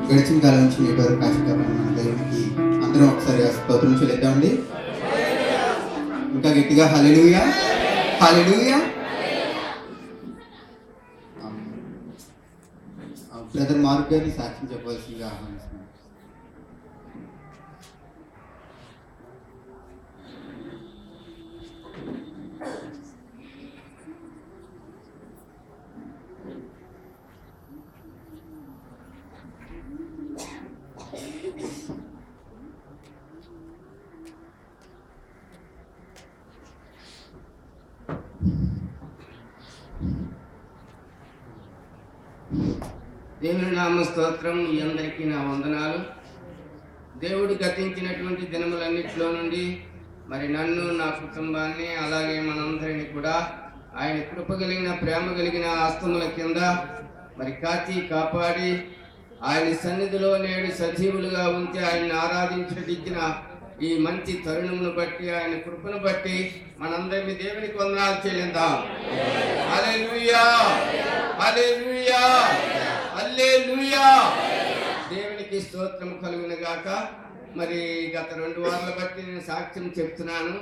గడిచిన కాలం నుంచి నేటి వరకు కాచికాపాలని మన దేవునికి అందరం ఒకసారి స్తోత్రం చెల్లిద్దామండి. ఇంకా గట్టిగా హల్లెలూయా హల్లెలూయా. బ్రదర్ మార్క్ గారిని సాక్ష్యం చెప్పవలసిందిగా ఆహ్వానిస్తున్నాను. దేవుని నామ స్తోత్రం. మీ అందరికీ నా వందనాలు. దేవుడు గతించినటువంటి దినములన్నిటిలో నుండి మరి నన్ను, నా కుటుంబాన్ని, అలాగే మనందరినీ కూడా ఆయన కృప కలిగిన, ప్రేమ కలిగిన హస్తముల కింద మరి కాచి కాపాడి ఆయన సన్నిధిలో నేడు సజీవులుగా ఉంచి ఆయన్ని ఆరాధించటిచ్చిన ఈ మంచి తరుణమును బట్టి, ఆయన కృపను బట్టి మనందరినీ దేవునికి వందనాలు చెల్లిద్దాం. హల్లెలూయా హల్లెలూయా హల్లెలూయా. దేవునికి స్తోత్రం కలుగును గాక. మరి గత 2 వారాల బట్టి నేను సాక్ష్యం చెప్తున్నాను.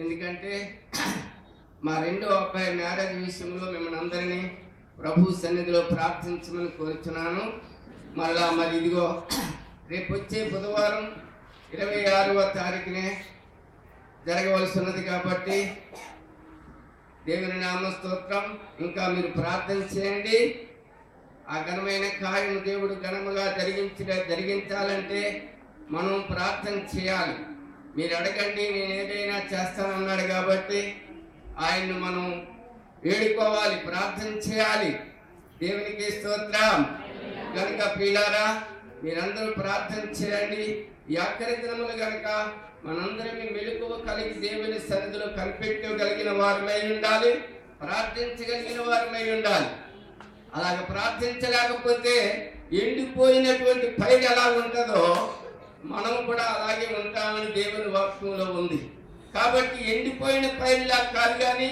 ఎందుకంటే మా రెండో అబ్బాయి మ్యారేజ్ విషయంలో మిమ్మల్ని అందరినీ ప్రభు సన్నిధిలో ప్రార్థించమని కోరుచున్నాను. మళ్ళా మరి ఇదిగో రేపు వచ్చే బుధవారం 26వ తారీఖునే జరగవలసి ఉన్నది కాబట్టి దేవుని నామ స్తోత్రం. ఇంకా మీరు ప్రార్థన చేయండి. ఆ ఘనమైన కార్యం దేవుడు ఘనముగా జరిగించాలంటే మనం ప్రార్థన చేయాలి. మీరు అడగండి, నేను ఏదైనా చేస్తానన్నాడు కాబట్టి ఆయన్ను మనం వేడుకోవాలి, ప్రార్థన చేయాలి. దేవునికి స్తోత్రం. కనుక ప్రియులారా, మీరందరూ ప్రార్థన చేయండి. ఈ ఆఖరి దినములు కనుక మనందరినీ మెలకువ కలిగి దేవుని సన్నిధిలో కనిపెట్టగలిగిన వారమై ఉండాలి, ప్రార్థించగలిగిన వారమై ఉండాలి. అలాగ ప్రార్థించలేకపోతే ఎండిపోయినటువంటి పైరు ఎలా ఉంటుందో మనం కూడా అలాగే ఉంటామని దేవుని వాక్యంలో ఉంది. కాబట్టి ఎండిపోయిన పైరులా కాదు, కానీ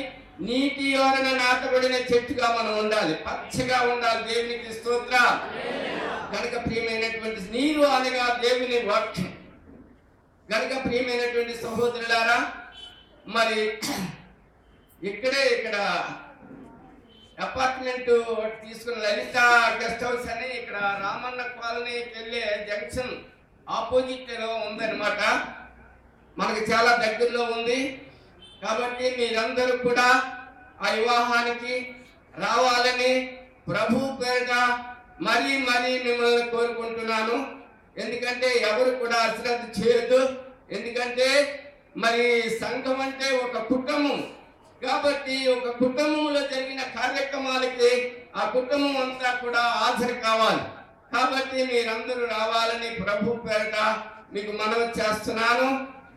నీటి యోరన నాటబడిన చెట్టుగా మనం ఉండాలి, పచ్చగా ఉండాలి. దేవునికి స్తోత్రం. కనుక ప్రియమైనటువంటి నీరు అనగా దేవుని వాక్యం. కనుక ప్రియమైనటువంటి సహోదరులారా, మరి ఇక్కడ అపార్ట్మెంట్ తీసుకున్న లలిత గెస్ట్ హౌస్ అని ఇక్కడ రామన్న కాలనీకి వెళ్ళే జంక్షన్ ఆపోజిట్ లో ఉందన్నమాట. మనకి చాలా దగ్గరలో ఉంది. కాబట్టి మీరందరూ కూడా ఆ వివాహానికి రావాలని ప్రభు పేరుట మరీ మిమ్మల్ని కోరుకుంటున్నాను. ఎందుకంటే ఎవరు కూడా అశ్రద్ధ చేయొద్దు. ఎందుకంటే మరి సంఘం అంటే ఒక కుటుంబం. కాబట్టి ఒక కుటుంబంలో జరిగిన కార్యక్రమాలకి ఆ కుటుంబం అంతా కూడా హాజరు కావాలి. కాబట్టి మీరందరూ రావాలని ప్రభు పేరిట మీకు మనవి చేస్తున్నాను.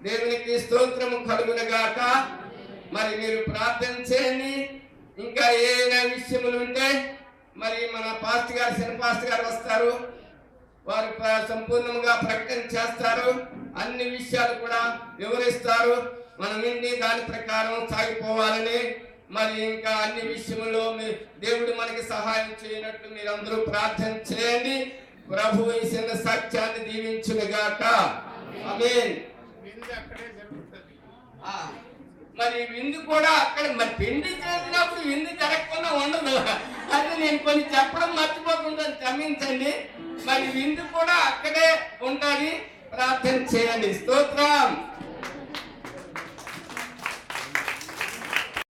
దేవునికి స్తోత్రము కలుగునుగాక. మరి మీరు ప్రార్థన చేయండి. ఇంకా ఏదైనా విషయములు ఉంటే మరి మన పాస్టర్ గారు, శని పాస్టర్ గారు వస్తారు. వారు సంపూర్ణంగా ప్రకటన చేస్తారు. అన్ని విషయాలు కూడా వివరిస్తారు. మనం విని దాని ప్రకారం సాగిపోవాలని, మరి ఇంకా అన్ని విషయంలో దేవుడు మనకి సహాయం చేయనట్లు మీరందరూ ప్రార్థన చేయండి. ప్రభు ఈ చిన్న సత్యాన్ని దీవించునుగాక. ఆమేన్. మరి విందు కూడా అక్కడ, మరి పిండి చేసినప్పుడు విందు జరగకుండా ఉండదు. అది నేను కొన్ని చెప్పడం మర్చిపోకుండా క్షమించండి. మరి విందు కూడా అక్కడే ఉండాలి. ప్రార్థన చేయండి. స్తోత్రం.